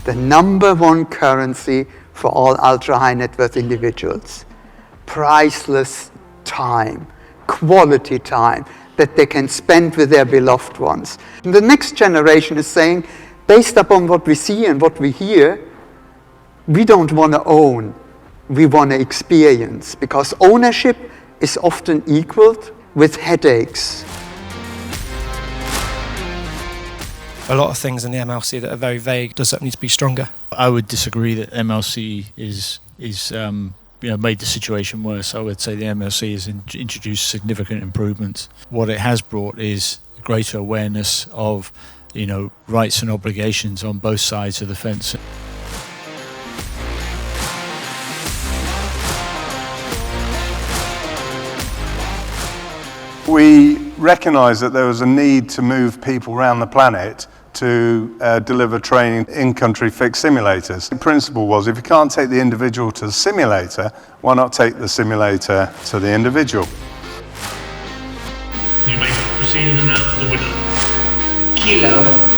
the number one currency for all ultra-high net worth individuals. Priceless time, quality time that they can spend with their beloved ones. And the next generation is saying, based upon what we see and what we hear, we don't want to own, we want to experience, because ownership is often equaled with headaches. A lot of things in the MLC that are very vague. Does that need to be stronger? I would disagree that MLC is made the situation worse. I would say the MLC has introduced significant improvements. What it has brought is greater awareness of, rights and obligations on both sides of the fence. We recognised that there was a need to move people around the planet to deliver training in-country fixed simulators. The principle was, if you can't take the individual to the simulator, why not take the simulator to the individual? You may proceed and announce the winner. Kilo.